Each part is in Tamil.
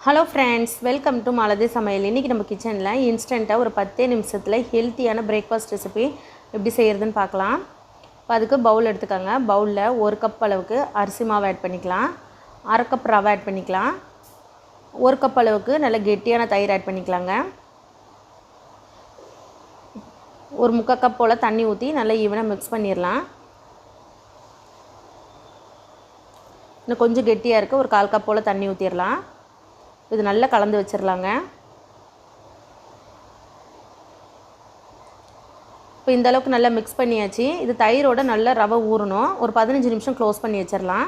Hello friends, welcome to malathi சமையல். இன்றைக்கி நம்ம கிச்சனில் இன்ஸ்டண்ட்டாக ஒரு 10 நிமிஷத்தில் ஹெல்த்தியான பிரேக்ஃபாஸ்ட் ரெசிபி எப்படி செய்கிறதுன்னு பார்க்கலாம். இப்போ அதுக்கு பவுல் எடுத்துக்கோங்க. பவுலில் 1 கப் அளவுக்கு அரிசி மாவு ஆட் பண்ணிக்கலாம். 1/2 கப் ரவை ஆட் பண்ணிக்கலாம். 1 கப் அளவுக்கு நல்ல கெட்டியான தயிர் ஆட் பண்ணிக்கலாங்க. ஒரு 3/4 கப் போல் தண்ணி ஊற்றி நல்லா ஈவனாக மிக்ஸ் பண்ணிடலாம். இன்னும் கொஞ்சம் கெட்டியாக இருக்குது, ஒரு 1/4 கப் போல் தண்ணி ஊற்றிடலாம். இது நல்லா கலந்து வச்சிடலாங்க. இப்போ இந்த அளவுக்கு நல்லா மிக்ஸ் பண்ணியாச்சு. இது தயிரோட நல்லா ரவை ஊறணும். ஒரு 15 நிமிஷம் க்ளோஸ் பண்ணி வச்சிடலாம்.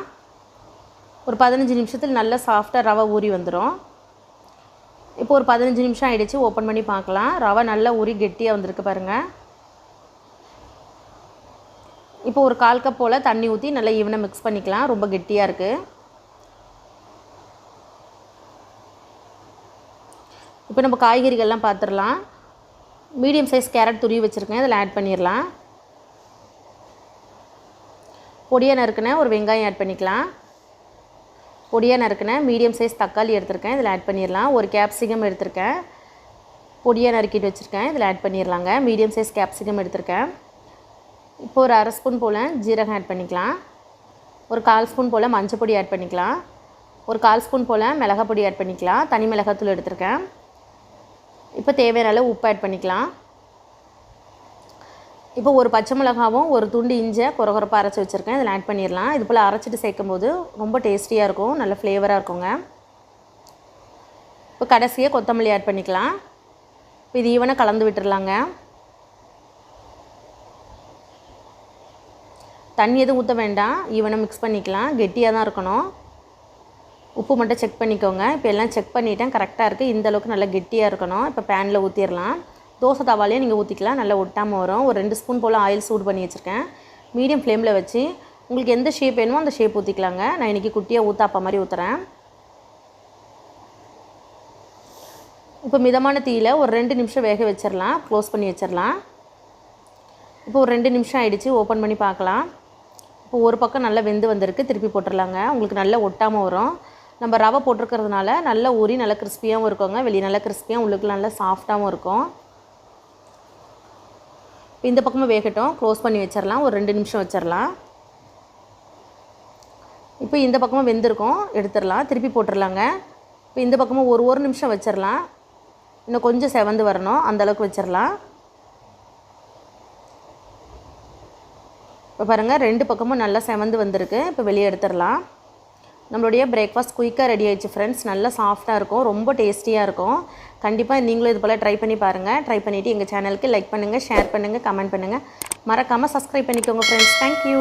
ஒரு 15 நிமிஷத்தில் நல்லா சாஃப்டாக ரவை ஊறி வந்துடும். இப்போ ஒரு 15 நிமிஷம் ஆகிடுச்சு, ஓப்பன் பண்ணி பார்க்கலாம். ரவை நல்லா ஊறி கெட்டியாக வந்திருக்கு பாருங்கள். இப்போ ஒரு 1/4 கப் போல் தண்ணி ஊற்றி நல்லா ஈவனாக மிக்ஸ் பண்ணிக்கலாம். ரொம்ப கெட்டியாக இருக்குது. இப்போ நம்ம காய்கறிகள்லாம் பார்த்துடலாம். மீடியம் சைஸ் கேரட் துருவி வச்சுருக்கேன், இதில் ஆட் பண்ணிடலாம். பொடியாக நறுக்கின ஒரு வெங்காயம் ஆட் பண்ணிக்கலாம். பொடியாக நறுக்கின மீடியம் சைஸ் தக்காளி எடுத்திருக்கேன், இதில் ஆட் பண்ணிடலாம். ஒரு கேப்சிகம் எடுத்திருக்கேன், பொடியாக நறுக்கிட்டு வச்சுருக்கேன், இதில் ஆட் பண்ணிடலாங்க. மீடியம் சைஸ் கேப்சிகம் எடுத்திருக்கேன். இப்போ ஒரு 1/2 ஸ்பூன் போல் ஜீரகம் ஆட் பண்ணிக்கலாம். ஒரு 1/4 ஸ்பூன் போல் மஞ்சள் பொடி ஆட் பண்ணிக்கலாம். ஒரு 1/4 ஸ்பூன் போல் மிளகாய் பொடி ஆட் பண்ணிக்கலாம். தனி மிளகாத்தூள் எடுத்திருக்கேன். இப்போ தேவையான அளவு உப்பு ஆட் பண்ணிக்கலாம். இப்போ ஒரு பச்சை மிளகாவும் ஒரு துண்டு இஞ்சி கொரகொரப்பாக அரைச்சி வச்சுருக்கேன், இதில் ஆட் பண்ணிடலாம். இது போல் அரைச்சிட்டு சேர்க்கும்போது ரொம்ப டேஸ்டியாக இருக்கும், நல்ல ஃப்ளேவராக இருக்குங்க. இப்போ கடைசியாக கொத்தமல்லி ஆட் பண்ணிக்கலாம். இப்போ இது ஈவனாக கலந்து விட்டுடலாங்க. தண்ணி எதுவும் ஊற்ற வேண்டாம், ஈவனாக மிக்ஸ் பண்ணிக்கலாம். கெட்டியாக தான் இருக்கணும். உப்பு மட்டும் செக் பண்ணிக்கோங்க. இப்போ எல்லாம் செக் பண்ணிவிட்டேன், கரெக்டாக இருக்குது. இந்த அளவுக்கு நல்லா கெட்டியாக இருக்கணும். இப்போ பேனில் ஊற்றிடலாம். தோசை தவாலையும் நீங்கள் ஊற்றிக்கலாம், நல்லா ஒட்டாமல் வரும். ஒரு 2 ஸ்பூன் போல் ஆயில் சூடு பண்ணி வச்சுருக்கேன். மீடியம் ஃப்ளேமில் வச்சு உங்களுக்கு எந்த ஷேப் வேணுமோ அந்த ஷேப் ஊற்றிக்கலாங்க. நான் இன்றைக்கி குட்டியாக ஊற்றாப்பா மாதிரி ஊற்றுறேன். இப்போ மிதமான தீயில் ஒரு 2 நிமிஷம் வேக வச்சிடலாம், க்ளோஸ் பண்ணி வச்சிடலாம். இப்போ ஒரு 2 நிமிஷம் ஆகிடுச்சு, ஓப்பன் பண்ணி பார்க்கலாம். இப்போ ஒரு பக்கம் நல்லா வெந்து வந்திருக்கு, திருப்பி போட்டுடலாங்க. உங்களுக்கு நல்லா ஒட்டாமல் வரும். நம்ம ரவை போட்டிருக்கிறதுனால நல்லா ஊறி நல்லா கிறிஸ்பியாகவும் இருக்குங்க. வெளியே நல்லா கிறிஸ்பியாக, உள்ளுக்கு நல்லா சாஃப்டாகவும் இருக்கும். இப்போ இந்த பக்கமும் வேகட்டும், க்ளோஸ் பண்ணி வச்சிடலாம். ஒரு 2 நிமிஷம் வச்சிடலாம். இப்போ இந்த பக்கமும் வெந்திருக்கும், எடுத்துடலாம். திருப்பி போட்டுடலாங்க. இப்போ இந்த பக்கமும் ஒரு நிமிஷம் வச்சிடலாம். இன்னும் கொஞ்சம் செவந்து வரணும், அந்தளவுக்கு வச்சிடலாம். இப்போ பாருங்கள், 2 பக்கமும் நல்லா செவந்து வந்திருக்கு. இப்போ வெளியே எடுத்துடலாம். நம்மளுடைய பிரேக்ஃபாஸ்ட் குயிக்காக ரெடி ஆகிடுச்சு ஃப்ரெண்ட்ஸ். நல்லா சாஃப்டாக இருக்கும், ரொம்ப டேஸ்டியாக இருக்கும். கண்டிப்பாக நீங்களும் இது போல் ட்ரை பண்ணி பாருங்கள். ட்ரை பண்ணிவிட்டு எங்கள் சேனலுக்கு லைக் பண்ணுங்கள், ஷேர் பண்ணுங்கள், கமெண்ட் பண்ணுங்கள். மறக்காமல் சப்ஸ்கிரைப் பண்ணிக்கோங்க ஃப்ரெண்ட்ஸ். தேங்க்யூ.